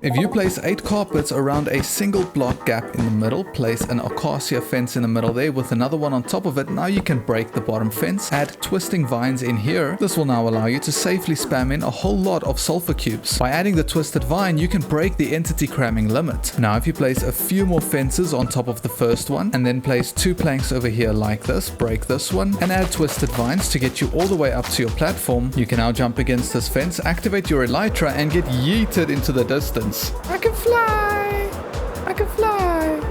If you place 8 carpets around a single block gap in the middle, place an acacia fence in the middle there with another one on top of it, now you can break the bottom fence, add twisting vines in here. This will now allow you to safely spam in a whole lot of sulfur cubes. By adding the twisted vine, you can break the entity cramming limit. Now if you place a few more fences on top of the first one, and then place 2 planks over here like this, break this one, and add twisted vines to get you all the way up to your platform, you can now jump against this fence, activate your Elytra, and get yeeted into the distance. I can fly! I can fly!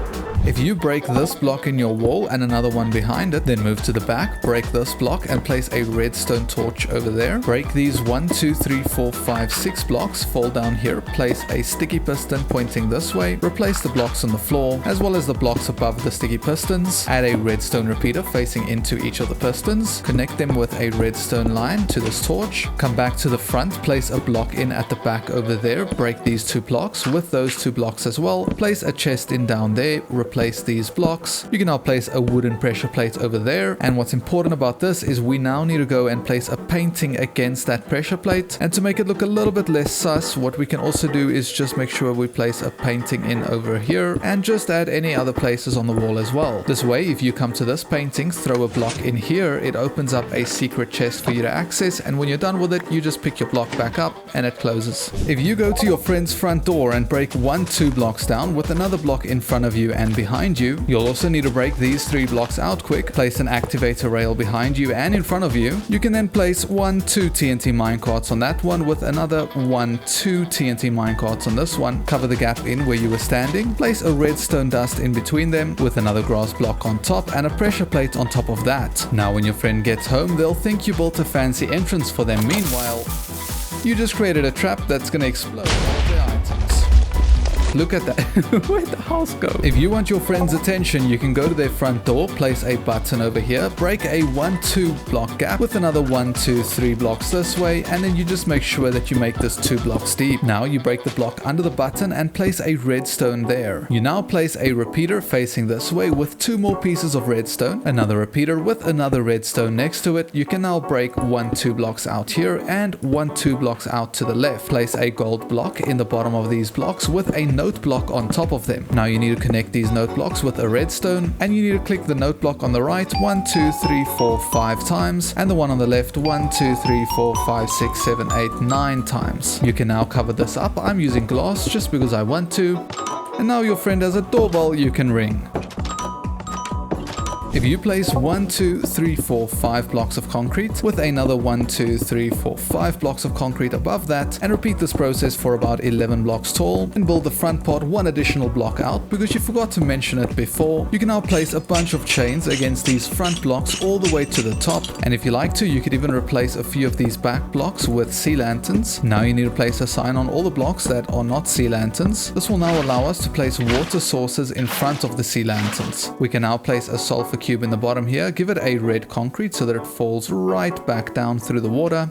If you break this block in your wall and another one behind it, then move to the back, break this block and place a redstone torch over there. Break these 1, 2, 3, 4, 5, 6 blocks, fall down here, place a sticky piston pointing this way, replace the blocks on the floor as well as the blocks above the sticky pistons, add a redstone repeater facing into each of the pistons, connect them with a redstone line to this torch, come back to the front, place a block in at the back over there, break these 2 blocks with those 2 blocks as well, place a chest in down there, replace these blocks. You can now place a wooden pressure plate over there, and what's important about this is we now need to go and place a painting against that pressure plate, and to make it look a little bit less sus, what we can also do is just make sure we place a painting in over here and just add any other places on the wall as well. This way, if you come to this painting, throw a block in here, it opens up a secret chest for you to access, and when you're done with it, you just pick your block back up and it closes. If you go to your friend's front door and break 1, 2 blocks down with another block in front of you and behind you, you'll also need to break these 3 blocks out quick, place an activator rail behind you and in front of you. You can then place 1, 2 TNT minecarts on that one with another 1, 2 TNT minecarts on this one, cover the gap in where you were standing, place a redstone dust in between them with another grass block on top and a pressure plate on top of that. Now when your friend gets home, they'll think you built a fancy entrance for them. Meanwhile, you just created a trap that's gonna explode all their items. Look at that. Where'd the house go? If you want your friend's attention, you can go to their front door, place a button over here, break a 1, 2 block gap with another 1, 2, 3 blocks this way, and then you just make sure that you make this 2 blocks deep. Now you break the block under the button and place a redstone there. You now place a repeater facing this way with 2 more pieces of redstone, another repeater with another redstone next to it. You can now break 1, 2 blocks out here and 1, 2 blocks out to the left. Place a gold block in the bottom of these blocks with a note block on top of them. Now you need to connect these note blocks with a redstone, and you need to click the note block on the right 1, 2, 3, 4, 5 times, and the one on the left 1, 2, 3, 4, 5, 6, 7, 8, 9 times. You can now cover this up. I'm using glass just because I want to. And now your friend has a doorbell you can ring. If you place 1, 2, 3, 4, 5 blocks of concrete with another 1, 2, 3, 4, 5 blocks of concrete above that, and repeat this process for about 11 blocks tall, and build the front part 1 additional block out because you forgot to mention it before, you can now place a bunch of chains against these front blocks all the way to the top, and if you like to, you could even replace a few of these back blocks with sea lanterns. Now you need to place a sign on all the blocks that are not sea lanterns. This will now allow us to place water sources in front of the sea lanterns. We can now place a sulfur cube in the bottom here, give it a red concrete so that it falls right back down through the water.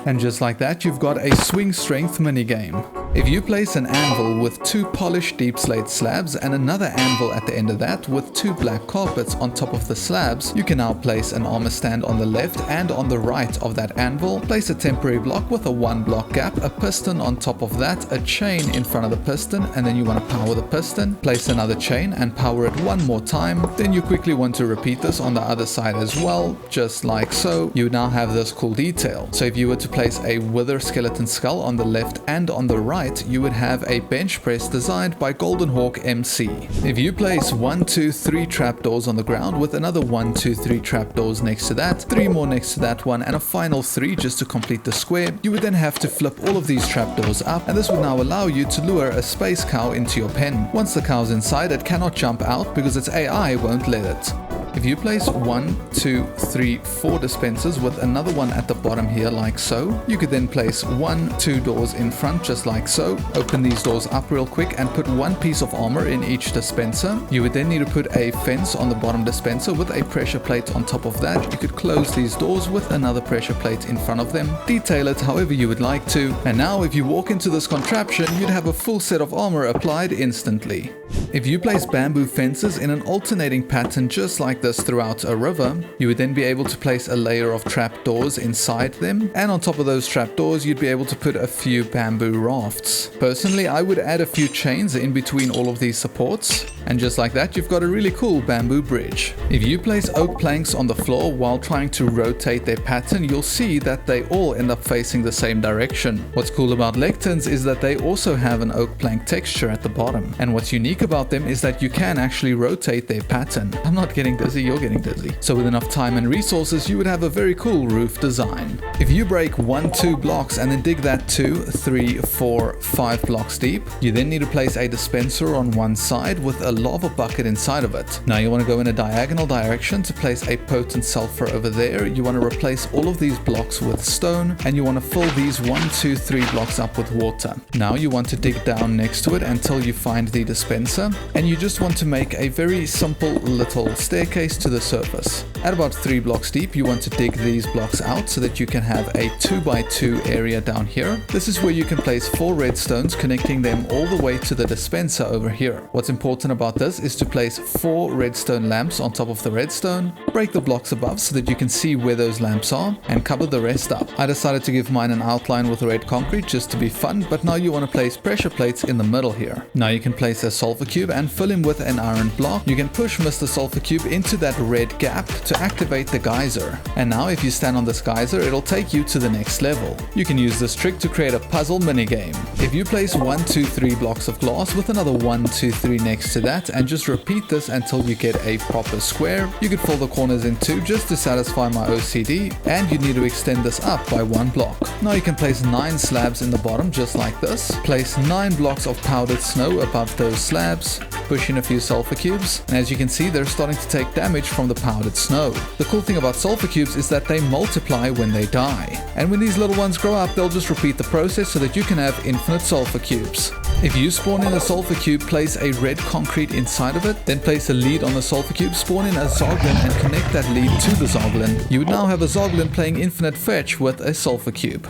And just like that, you've got a swing strength minigame. If you place an anvil with 2 polished deep slate slabs and another anvil at the end of that with 2 black carpets on top of the slabs, you can now place an armor stand on the left and on the right of that anvil, place a temporary block with a 1 block gap, a piston on top of that, a chain in front of the piston, and then you want to power the piston, place another chain and power it 1 more time. Then you quickly want to repeat this on the other side as well, just like so. You now have this cool detail. So if you were to place a wither skeleton skull on the left and on the right, you would have a bench press designed by Golden Hawk MC. If you place 1, 2, 3 trapdoors on the ground with another 1, 2, 3 trapdoors next to that, 3 more next to that one, and a final 3 just to complete the square, you would then have to flip all of these trapdoors up, and this would now allow you to lure a space cow into your pen. Once the cow's inside, it cannot jump out because its AI won't let it. If you place 1, 2, 3, 4 dispensers with another one at the bottom here like so, you could then place 1, 2 doors in front just like so, open these doors up real quick and put 1 piece of armor in each dispenser. You would then need to put a fence on the bottom dispenser with a pressure plate on top of that. You could close these doors with another pressure plate in front of them, detail it however you would like to, and now if you walk into this contraption, you'd have a full set of armor applied instantly. If you place bamboo fences in an alternating pattern just like this throughout a river, you would then be able to place a layer of trapdoors inside them, and on top of those trapdoors you'd be able to put a few bamboo rafts. Personally, I would add a few chains in between all of these supports, and just like that you've got a really cool bamboo bridge. If you place oak planks on the floor while trying to rotate their pattern, you'll see that they all end up facing the same direction. What's cool about lecterns is that they also have an oak plank texture at the bottom, and what's unique about them is that you can actually rotate their pattern. I'm not getting dizzy, you're getting dizzy. So with enough time and resources, you would have a very cool roof design. If you break 1-2 blocks and then dig that 2, 3, 4, 5 blocks deep, you then need to place a dispenser on one side with a lava bucket inside of it. Now you want to go in a diagonal direction to place a potent sulfur over there. You want to replace all of these blocks with stone, and you want to fill these 1, 2, 3 blocks up with water. Now you want to dig down next to it until you find the dispenser, and you just want to make a very simple little staircase to the surface. At about 3 blocks deep, you want to dig these blocks out so that you can have a 2x2 area down here. This is where you can place 4 redstones, connecting them all the way to the dispenser over here. What's important about this is to place 4 redstone lamps on top of the redstone, break the blocks above so that you can see where those lamps are, and cover the rest up. I decided to give mine an outline with red concrete just to be fun, but now you want to place pressure plates in the middle here. Now you can place a sulfur cube and fill him with an iron block. You can push Mr. Sulfur Cube into that red gap to activate the geyser. And now if you stand on this geyser, it'll take you to the next level. You can use this trick to create a puzzle minigame. If you place 1, 2, 3 blocks of glass with another 1, 2, 3 next to that, and just repeat this until you get a proper square, you could fill the corners in 2 just to satisfy my OCD, and you need to extend this up by 1 block. Now you can place 9 slabs in the bottom just like this. Place 9 blocks of powdered snow above those slabs. Push in a few sulfur cubes, and as you can see, they're starting to take damage from the powdered snow. The cool thing about sulfur cubes is that they multiply when they die, and when these little ones grow up, they'll just repeat the process so that you can have infinite sulfur cubes. If you spawn in a sulfur cube, place a red concrete inside of it, then place a lead on the sulfur cube, spawn in a zoglin and connect that lead to the zoglin. You would now have a zoglin playing infinite fetch with a sulfur cube.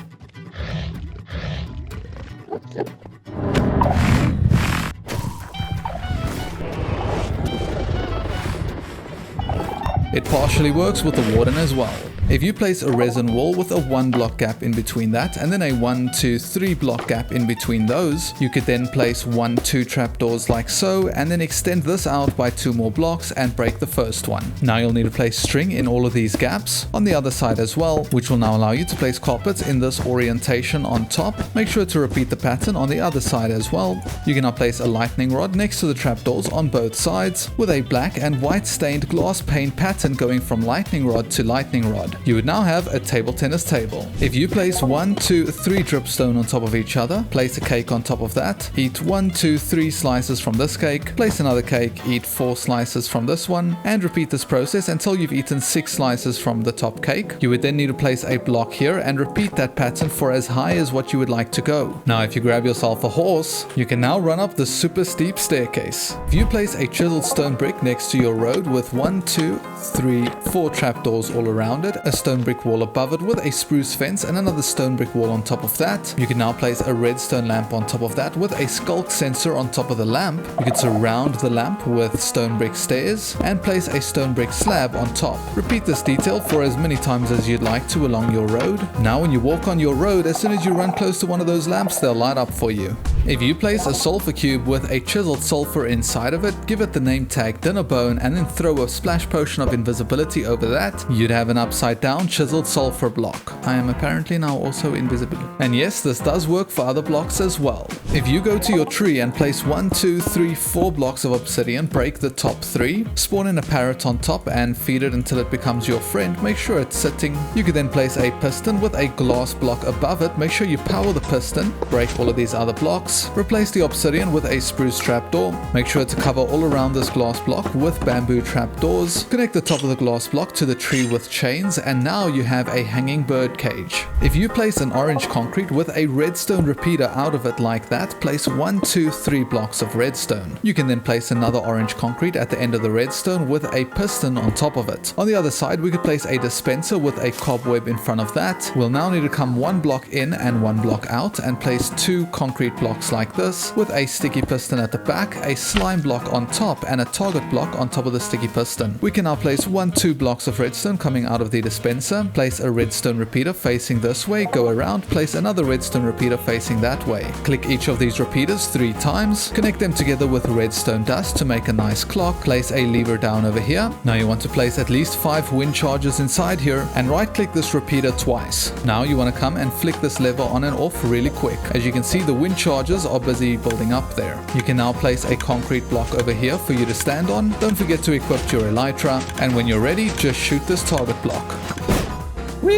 It partially works with the warden as well. If you place a resin wall with a 1 block gap in between that, and then a 1, 2, 3 block gap in between those, you could then place 1, 2 trapdoors like so, and then extend this out by 2 more blocks and break the first one. Now you'll need to place string in all of these gaps on the other side as well, which will now allow you to place carpets in this orientation on top. Make sure to repeat the pattern on the other side as well. You can now place a lightning rod next to the trapdoors on both sides, with a black and white stained glass pane pattern going from lightning rod to lightning rod. You would now have a table tennis table. If you place 1, 2, 3 dripstone on top of each other, place a cake on top of that, eat 1, 2, 3 slices from this cake, place another cake, eat 4 slices from this one, and repeat this process until you've eaten 6 slices from the top cake. You would then need to place a block here and repeat that pattern for as high as what you would like to go. Now if you grab yourself a horse, you can now run up the super steep staircase. If you place a chiseled stone brick next to your road with 1, 2, 3, 4 trapdoors all around it, a stone brick wall above it with a spruce fence and another stone brick wall on top of that. You can now place a redstone lamp on top of that with a skulk sensor on top of the lamp. You can surround the lamp with stone brick stairs and place a stone brick slab on top. Repeat this detail for as many times as you'd like to along your road. Now when you walk on your road, as soon as you run close to one of those lamps, they'll light up for you. If you place a sulfur cube with a chiseled sulfur inside of it, give it the name tag dinner bone, and then throw a splash potion of invisibility over that, you'd have an upside down chiseled sulfur block. I am apparently now also invisible. And yes, this does work for other blocks as well. If you go to your tree and place 1, 2, 3, 4 blocks of obsidian, break the top 3, spawn in a parrot on top and feed it until it becomes your friend, make sure it's sitting. You could then place a piston with a glass block above it, make sure you power the piston, break all of these other blocks, replace the obsidian with a spruce trapdoor, make sure to cover all around this glass block with bamboo trapdoors, connect the top of the glass block to the tree with chains and now you have a hanging bird cage. If you place an orange concrete with a redstone repeater out of it like that, place 1, 2, 3 blocks of redstone. You can then place another orange concrete at the end of the redstone with a piston on top of it. On the other side, we could place a dispenser with a cobweb in front of that. We'll now need to come 1 block in and 1 block out and place 2 concrete blocks like this with a sticky piston at the back, a slime block on top, and a target block on top of the sticky piston. We can now place 1, 2 blocks of redstone coming out of the dispenser, place a redstone repeater facing this way, go around, place another redstone repeater facing that way. Click each of these repeaters 3 times, connect them together with redstone dust to make a nice clock, place a lever down over here. Now you want to place at least 5 wind charges inside here and right click this repeater twice. Now you want to come and flick this lever on and off really quick. As you can see, the wind charges are busy building up there. You can now place a concrete block over here for you to stand on. Don't forget to equip your Elytra, and when you're ready, just shoot this target block. Whee!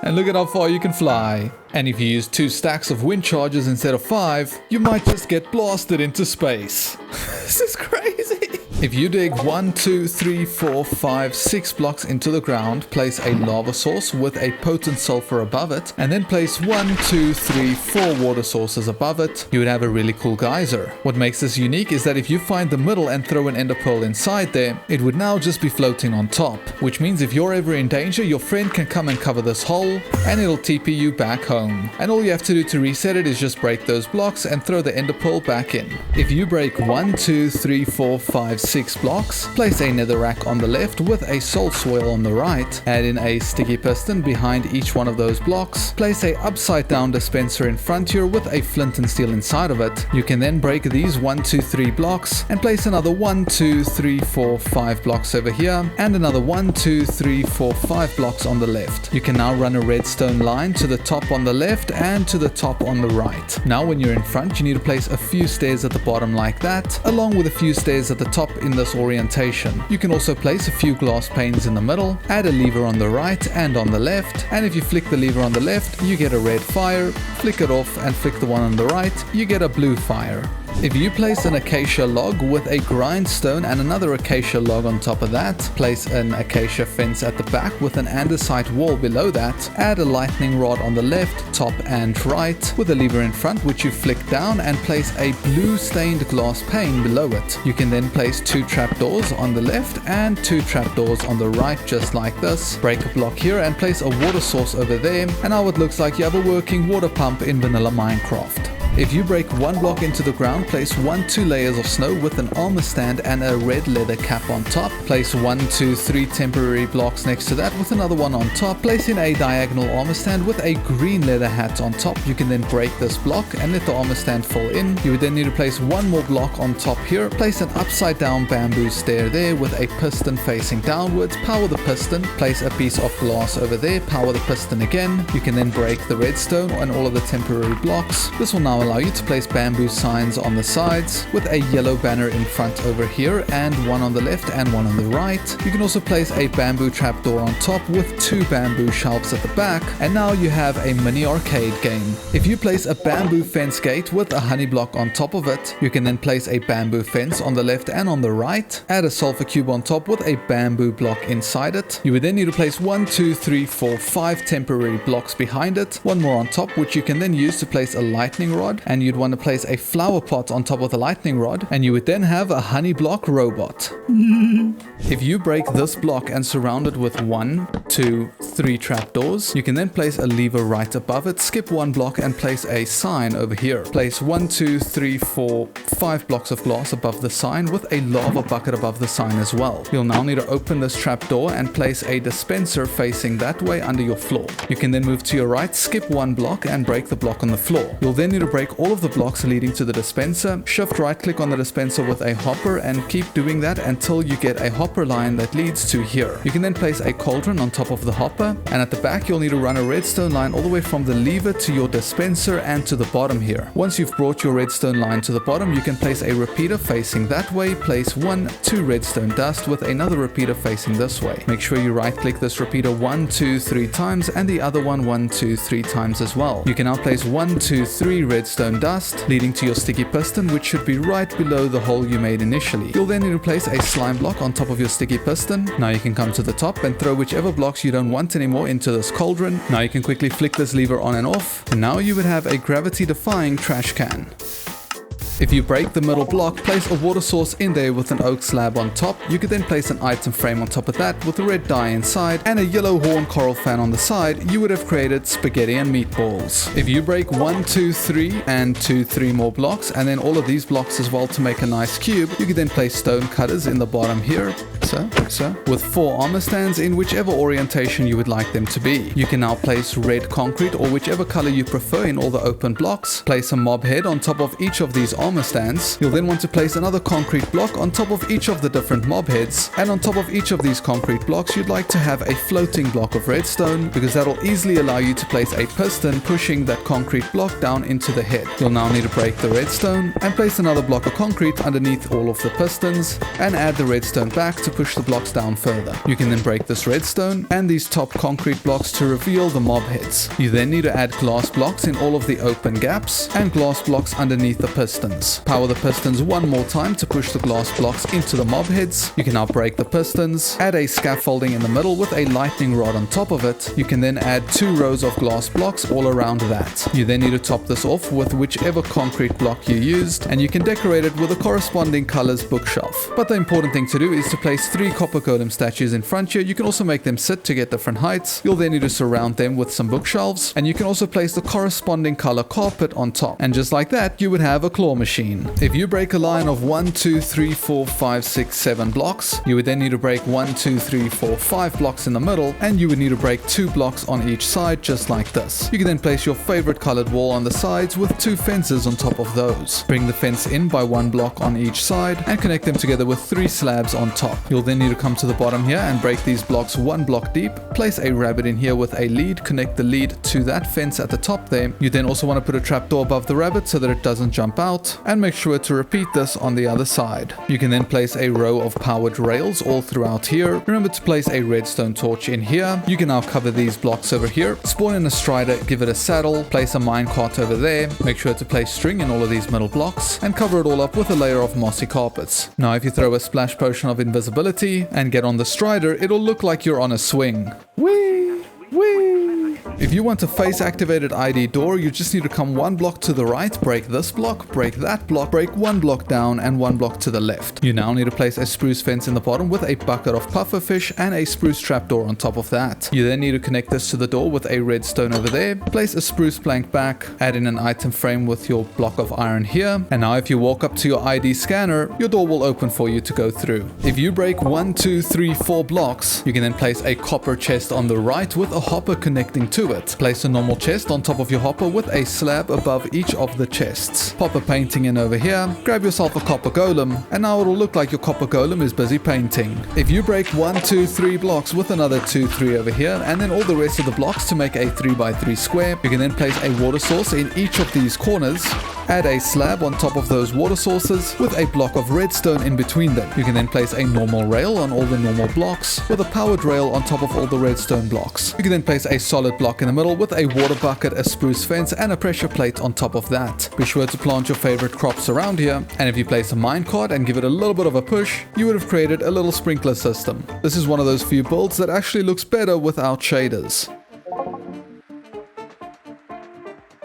And look at how far you can fly. And if you use 2 stacks of wind charges instead of 5, you might just get blasted into space. This is crazy. If you dig 1, 2, 3, 4, 5, 6 blocks into the ground, place a lava source with a potent sulfur above it, and then place 1, 2, 3, 4 water sources above it, you would have a really cool geyser. What makes this unique is that if you find the middle and throw an ender pearl inside there, it would now just be floating on top, which means if you're ever in danger, your friend can come and cover this hole, and it'll TP you back home. And all you have to do to reset it is just break those blocks and throw the ender pearl back in. If you break 1, 2, 3, 4, 5, 6 blocks, place a netherrack on the left with a salt swirl on the right, add in a sticky piston behind each one of those blocks, place a upside down dispenser in front here with a flint and steel inside of it. You can then break these 1, 2, 3 blocks and place another 1, 2, 3, 4, 5 blocks over here and another 1, 2, 3, 4, 5 blocks on the left. You can now run a redstone line to the top on the left and to the top on the right. Now when you're in front, you need to place a few stairs at the bottom like that, along with a few stairs at the top in this orientation. You can also place a few glass panes in the middle, add a lever on the right and on the left, and if you flick the lever on the left, you get a red fire, flick it off and flick the one on the right, you get a blue fire. If you place an acacia log with a grindstone and another acacia log on top of that, place an acacia fence at the back with an andesite wall below that, add a lightning rod on the left, top and right with a lever in front which you flick down and place a blue stained glass pane below it. You can then place 2 trapdoors on the left and 2 trapdoors on the right just like this. Break a block here and place a water source over there, and now it looks like you have a working water pump in vanilla Minecraft. If you break 1 block into the ground, place 1, 2 layers of snow with an armor stand and a red leather cap on top. Place 1, 2, 3 temporary blocks next to that with another one on top. Place in a diagonal armor stand with a green leather hat on top. You can then break this block and let the armor stand fall in. You would then need to place 1 more block on top here. Place an upside down bamboo stair there with a piston facing downwards. Power the piston. Place a piece of glass over there. Power the piston again. You can then break the redstone on all of the temporary blocks. This will now allow you to place bamboo signs on the sides with a yellow banner in front over here and one on the left and one on the right. You can also place a bamboo trapdoor on top with 2 bamboo shelves at the back, and now you have a mini arcade game. If you place a bamboo fence gate with a honey block on top of it, you can then place a bamboo fence on the left and on the right, add a sulfur cube on top with a bamboo block inside it. You would then need to place 1, 2, 3, 4, 5 temporary blocks behind it, 1 more on top which you can then use to place a lightning rod, and you'd want to place a flower pot on top of the lightning rod, and you would then have a honey block robot. If you break this block and surround it with 1, 2, 3 trapdoors, you can then place a lever right above it, skip 1 block and place a sign over here. Place 1, 2, 3, 4, 5 blocks of glass above the sign with a lava bucket above the sign as well. You'll now need to open this trapdoor and place a dispenser facing that way under your floor. You can then move to your right, skip 1 block and break the block on the floor. You'll then need to break all of the blocks leading to the dispenser, shift right click on the dispenser with a hopper and keep doing that until you get a hopper line that leads to here. You can then place a cauldron on top of the hopper, and at the back you'll need to run a redstone line all the way from the lever to your dispenser and to the bottom here. Once you've brought your redstone line to the bottom, you can place a repeater facing that way, place 1, 2 redstone dust with another repeater facing this way. Make sure you right click this repeater 1, 2, 3 times and the other one 1, 2, 3 times as well. You can now place 1, 2, 3 redstone redstone dust, leading to your sticky piston, which should be right below the hole you made initially. You'll then need to place a slime block on top of your sticky piston. Now you can come to the top and throw whichever blocks you don't want anymore into this cauldron. Now you can quickly flick this lever on and off, and now you would have a gravity-defying trash can. If you break the middle block, place a water source in there with an oak slab on top. You could then place an item frame on top of that with a red dye inside and a yellow horn coral fan on the side. You would have created spaghetti and meatballs. If you break 1, 2, 3 and 2, 3 more blocks, and then all of these blocks as well to make a nice cube, you could then place stone cutters in the bottom here, so, with 4 armor stands in whichever orientation you would like them to be. You can now place red concrete or whichever color you prefer in all the open blocks. Place a mob head on top of each of these armor stands. You'll then want to place another concrete block on top of each of the different mob heads, and on top of each of these concrete blocks you'd like to have a floating block of redstone, because that'll easily allow you to place a piston pushing that concrete block down into the head. You'll now need to break the redstone and place another block of concrete underneath all of the pistons and add the redstone back to push the blocks down further. You can then break this redstone and these top concrete blocks to reveal the mob heads. You then need to add glass blocks in all of the open gaps and glass blocks underneath the pistons. Power the pistons one more time to push the glass blocks into the mob heads. You can now break the pistons, add a scaffolding in the middle with a lightning rod on top of it. You can then add 2 rows of glass blocks all around that. You then need to top this off with whichever concrete block you used, and you can decorate it with a corresponding colors bookshelf. But the important thing to do is to place 3 copper golem statues in front here. You can also make them sit to get different heights. You'll then need to surround them with some bookshelves, and you can also place the corresponding color carpet on top. And just like that, you would have a claw machine. If you break a line of 1, 2, 3, 4, 5, 6, 7 blocks, you would then need to break 1, 2, 3, 4, 5 blocks in the middle, and you would need to break 2 blocks on each side just like this. You can then place your favorite colored wall on the sides with 2 fences on top of those. Bring the fence in by 1 block on each side and connect them together with 3 slabs on top. You'll then need to come to the bottom here and break these blocks 1 block deep. Place a rabbit in here with a lead, connect the lead to that fence at the top there. You then also want to put a trapdoor above the rabbit so that it doesn't jump out, and make sure to repeat this on the other side. You can then place a row of powered rails all throughout here. Remember to place a redstone torch in here. You can now cover these blocks over here. Spawn in a strider, give it a saddle, place a minecart over there. Make sure to place string in all of these middle blocks and cover it all up with a layer of mossy carpets. Now if you throw a splash potion of invisibility and get on the strider, it'll look like you're on a swing. Whee! Whee! If you want a face activated ID door, you just need to come 1 block to the right, break this block, break that block, break 1 block down and 1 block to the left. You now need to place a spruce fence in the bottom with a bucket of pufferfish and a spruce trapdoor on top of that. You then need to connect this to the door with a redstone over there, place a spruce plank back, add in an item frame with your block of iron here, and now if you walk up to your ID scanner, your door will open for you to go through. If you break 1, 2, 3, 4 blocks, you can then place a copper chest on the right with a hopper connecting to it. Place a normal chest on top of your hopper with a slab above each of the chests. Pop a painting in over here, grab yourself a copper golem, and now it'll look like your copper golem is busy painting. If you break 1, 2, 3 blocks with another 2, 3 over here, and then all the rest of the blocks to make a 3x3 square, you can then place a water source in each of these corners. Add a slab on top of those water sources with a block of redstone in between them. You can then place a normal rail on all the normal blocks with a powered rail on top of all the redstone blocks. You can then place a solid block in the middle with a water bucket, a spruce fence and a pressure plate on top of that. Be sure to plant your favorite crops around here, and if you place a minecart and give it a little bit of a push, you would have created a little sprinkler system. This is one of those few builds that actually looks better without shaders.